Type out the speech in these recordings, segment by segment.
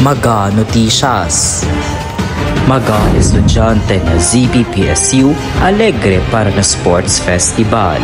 Mga noticias. Mga estudyante na ZPPSU alegre para na Sports Festival.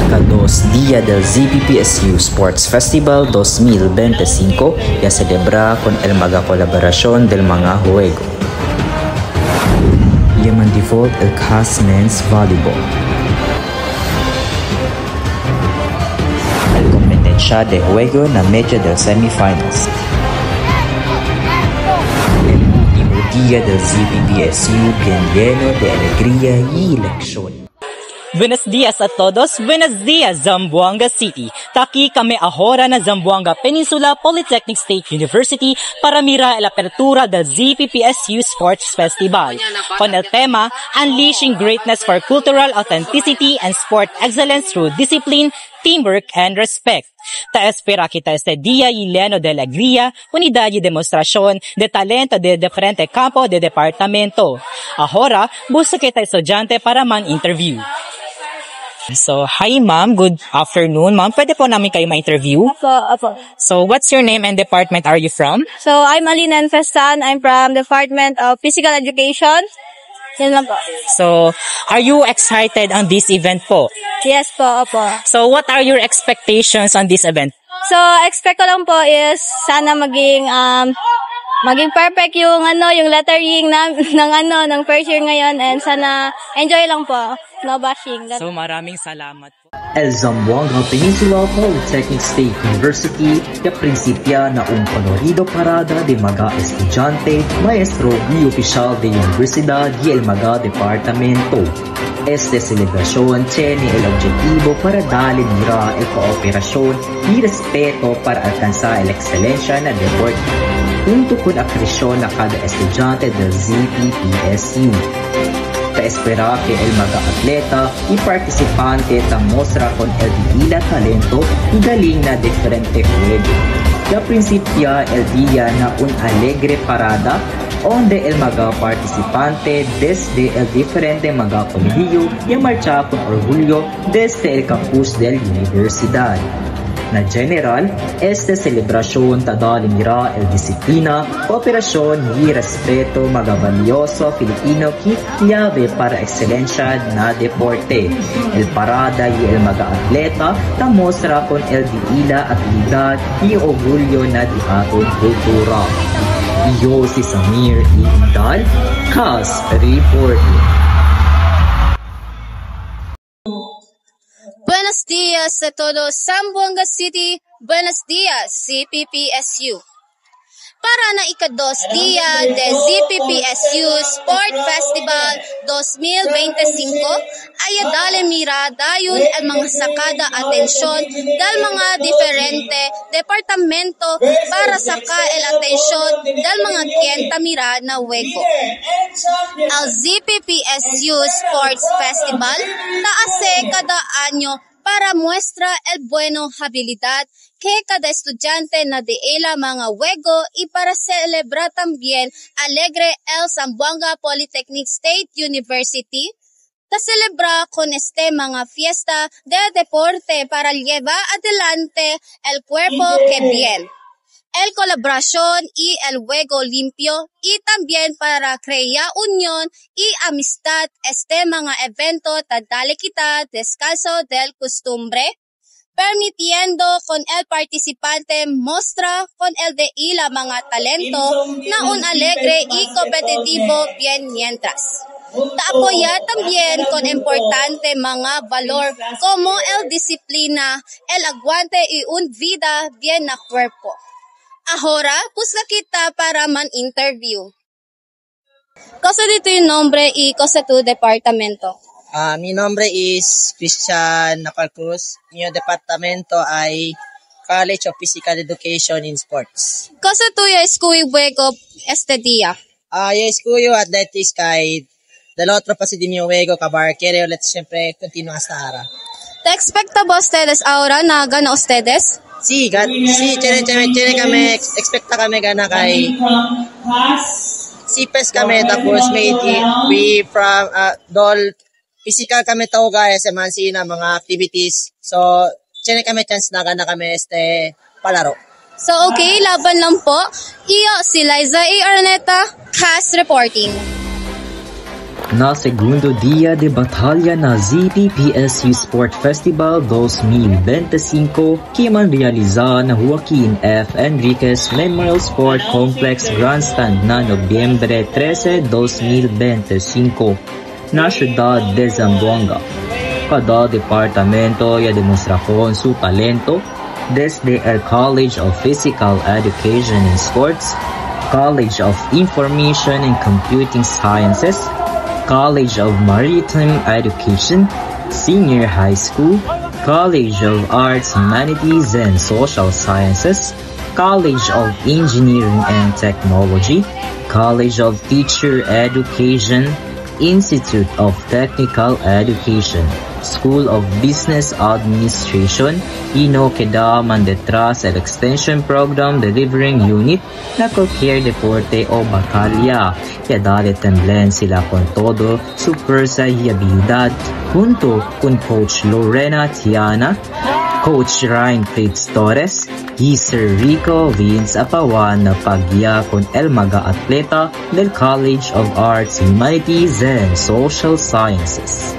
Ika-2 Día del ZPPSU Sports Festival 2025 ya celebra con el mga colaboración del mga juego. Yemen default el CAS Men's Volleyball. El competencia de juego na medio del semifinals. El último día del ZPPSU bien lleno de alegría y ilusión. Buenos días a todos. Buenos días, Zamboanga City. Taki kami ahora na Zamboanga Peninsula Polytechnic State University para mirar la apertura del ZPPSU Sports Festival. Con el tema, Unleashing Greatness for Cultural Authenticity and Sport Excellence through Discipline, Teamwork, and Respect. Ta espera kita este día lleno de alegría, unidad y demostración de talento de diferentes campos de departamento. Ahora, busca kita estudyante para man-interview. So, hi ma'am. Good afternoon, ma'am. Pwede po namin kayo ma-interview? Apo. So, what's your name and department are you from? So, I'm Alina Festan. I'm from Department of Physical Education. Yan lang po. So, are you excited on this event po? Yes po, apo. So, what are your expectations on this event? So, expect ko lang po is sana maging perfect yung yung lettering ng first year ngayon, and sana enjoy lang po. No bashing. So, maraming salamat po. El Zamboanga Peninsula Polytechnic State University ya principia na un colorido parada de mga estudyante, maestro y oficial de universidad y el mga departamento. Esta celebración tiene el objetivo para darle mira el cooperación y respeto para alcanzar la excelencia en el deporte, junto con la presión a cada estudiante del ZPPSU. Espera que el mga atleta y participante mostra con el día talento y galing na diferente juego. Ya principia el día na un alegre parada donde el mga participante desde el diferente mga colegio y marcha con orgullo desde el campus del universidad. Na general, esta celebración dale mira el disciplina, cooperación y respeto mga valioso Filipino que llave para excelencia na deporte. El parada y el mga atleta mostra con el diila abilidad y orgullo na di aton kultura. Yo si Samir Idal, CAS Reporting. Buenos días a todos, Zamboanga City. Buenos días, ZPPSU. Para na ika-2 Día de ZPPSU Sport Festival 2025, ay dale mira dayon ang mga sakada atensyon dal mga diferente departamento para saka el atensyon dal mga kienta mira na weko. Al ZPPSU Sports Festival taase kada anyo para muestra el bueno habilidad que cada estudiante na de ela mga juego y para celebrar también alegre el Zamboanga Polytechnic State University, ta celebra con este mga fiesta de deporte para llevar adelante el cuerpo que bien, el colaboración y el juego limpio, y también para crear unión y amistad. Este mga evento tadale kita descanso del costumbre, permitiendo con el participante mostra con el de ila mga talento na un alegre y competitivo bien mientras. Apoyar también con importante mga valor como el disciplina, el aguante y un vida bien na cuerpo. Ahora, busca kita para man-interview. Cosa dito yung nombre y cosa tu departamento? Mi nombre es Christian Napalcruz. Mi departamento ay College of Physical Education in Sports. Cosa tu yung school juego este día? Yung school athletics kay del otro pa si di mi juego kabar quiere ulit siyempre continua hasta ahora. ¿Te expecta ustedes ahora na gana ustedes? Sí, tiene kami, expecta kami gana kay CPES kami, tapos we from dol physical kami tao guys, mansina mga activities. So, tiene kami chance na gana kami palaro. So okay, laban lang po. Iyo si Liza A. Araneta, CAS reporting. Na segundo dia de batalha na ZPPSU Sport Festival 2025 que man realiza na Joaquin F. Enriquez Memorial Sport Complex Grandstand na Nobyembre 13, 2025 na siyudad de Zamboanga. Cada departamento ya demonstrasyon su talento desde el College of Physical Education and Sports, College of Information and Computing Sciences, College of Maritime Education, Senior High School, College of Arts, Humanities and Social Sciences, College of Engineering and Technology, College of Teacher Education, Institute of Technical Education, School of Business Administration, Inoqueda Mandetras and Extension Program Delivering Unit na cualquier deporte o batalya. Kaya dali temblen sila con todo su fuerza y habilidad junto con Coach Lorena Tiana, Coach Ryan Fritz Torres, y Sir Rico Vince Apawan na pagya con el mga atleta del College of Arts, Humanities and Social Sciences.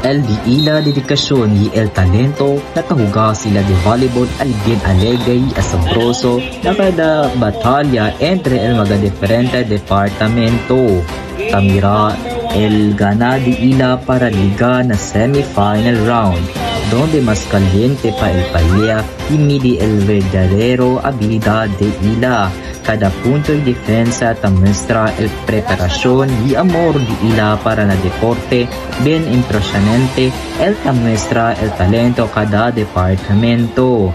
El di ila dedikasyon y el talento nakahuga sila de volleyball al bien alegre y asombroso na kada batalya entre el mga diferente departamento. Tamira el gana di ila para liga na semi-final round, donde más caliente pa el pelea y mide el verdadero habilidad de ila. Cada punto y defensa te muestra el preparación y amor de ila para la deporte. Bien impresionante, él te muestra el talento cada departamento.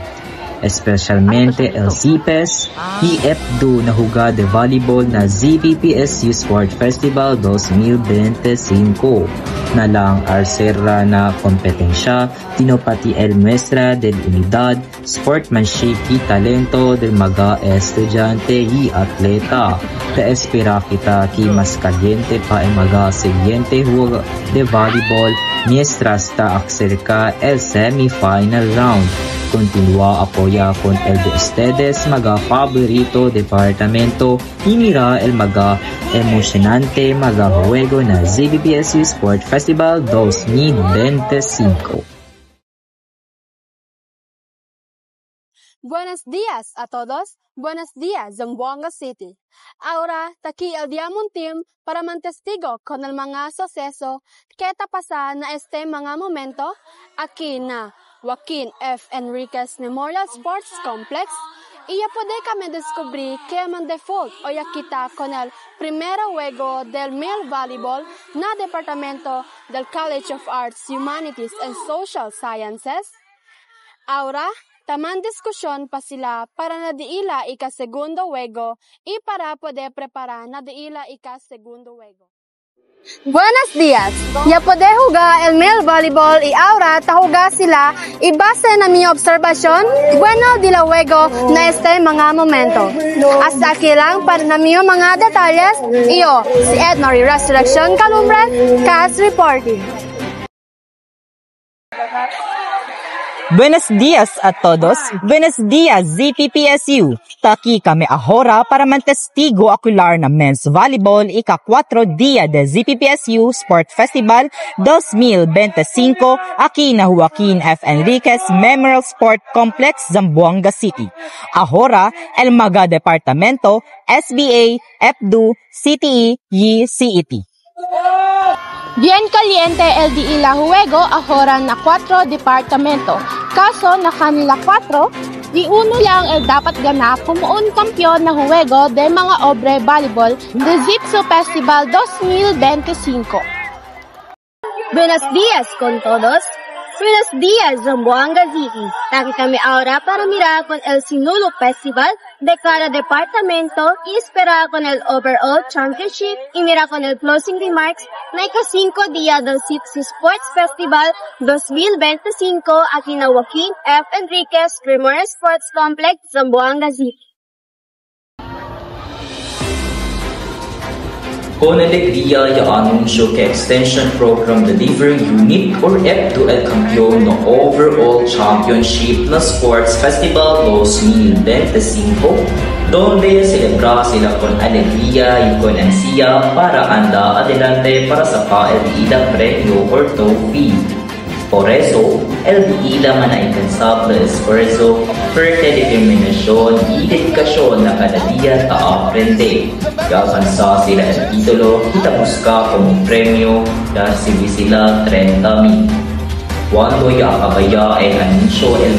Especialmente el CPES y EPDU na jugada de voleibol na ZPPSU Sport Festival 2025. Na lang arserra na kompetensya, tinopati el muestra del unidad, sportsmanship y talento del mga estudyante y atleta. Te espera kita ki mas caliente pa el mga siguiente juego de voleibol mientras ta acerca el semi-final round. Continúa apoya con el de ustedes mga favorito departamento y mira el mga emocionante mga juego na ZPPSU Sport Festival 2025. Buenos días a todos. Buenos días, Zamboanga City. Ahora, aquí el Diamond Team para mantestigo con el mga suceso que pasa na este mga momento aquí na Joaquin F. Enriquez Memorial Sports Complex. Y ya puede kami descubrir que man default o ya kita con el primero juego del male volleyball na departamento del College of Arts, Humanities and Social Sciences. Ahora, taman diskusyon pa sila para na diila ika-segundo juego y para poder preparar na diila ika-segundo juego. Buenos días. Ya puede jugar el male volleyball y ahora ta jugar sila y base na mi observasyon, bueno di la juego na este mga momento. Hasta aquí lang para na mi mga detalles, iyo si Edmarie Resurrection Calumbre, CAS reporting. Buenos días a todos. Buenos días, ZPPSU. Taki kami ahora para mantestigo ocular na men's volleyball ika-4 dia de ZPPSU Sport Festival 2025 aquí na Joaquin F. Enriquez Memorial Sport Complex, Zamboanga City. Ahora, el mga departamento, SBA, EPDU, CTE y CET. Bien caliente el di ila juego ahora na 4 departamento. Kaso na kanila 4, di uno lang el dapat ganap kumuun kampiyon na juego de mga obre volleyball de Zipso Festival 2025. Buenos días con todos. Buenos días, Zamboanga City. Taki kami ahora para mirar con el Sinulo Festival de cada departamento y esperar con el overall championship y mirar con el closing remarks na ika-5 dia del Sipsi Sports Festival 2025 aquí na Joaquin F. Enriquez Memorial Sports Complex, Zamboanga City. Con alegría y anuncio que Extension Program Delivery Unit or EPDU el campeón ng Overall Championship na Sports Festival 2025, donde celebra sila con alegría y con ansia para anda adelante para sa LDIDA premio or trophy. Por eso, LDIDA man ay incansable esfuerzo, fuerte determinación y dedikasyon na cada día ta-aprende. Alcanza sila ang titulo, kita busca como premio, dahil sila 30,000. Cuando ya acabaya el anuncio el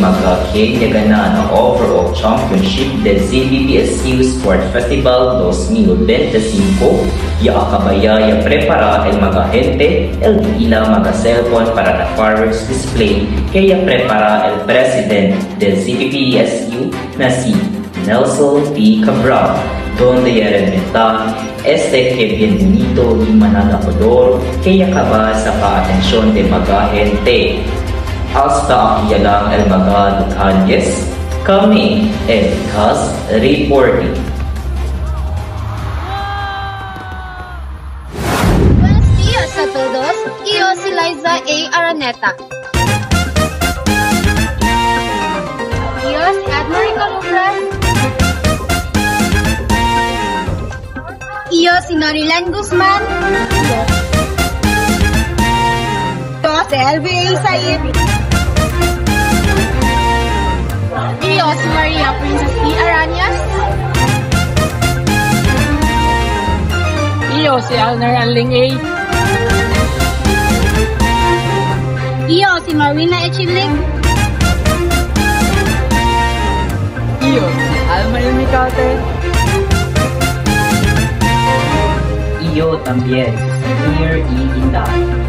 quien ya gana ng Overall Championship del ZBPSU Sport Festival 2025, ya acabaya ya prepara el gente el ila cellphone para la fireworks display que ya prepara el president del ZBPSU na si Nelson P. Cabral, donde ya reventa que bien bonito y mananapodor que ya acaba sa pa-atensyon de gente. Hasta aquí lang el mga detalles. Kami, Edcast Reporting. Buenos días a todos. Yo si Liza A. Araneta. Yo si Admarie Columnas. Yo si Norilan Guzman. Yo si LBA Said. Yo si Maria Princess E. Aranyas. Iyo si Alner Anling A. Yo si Marina Echilig. Iyo si Alma Ilmicate. Iyo también, Samir E. Inday.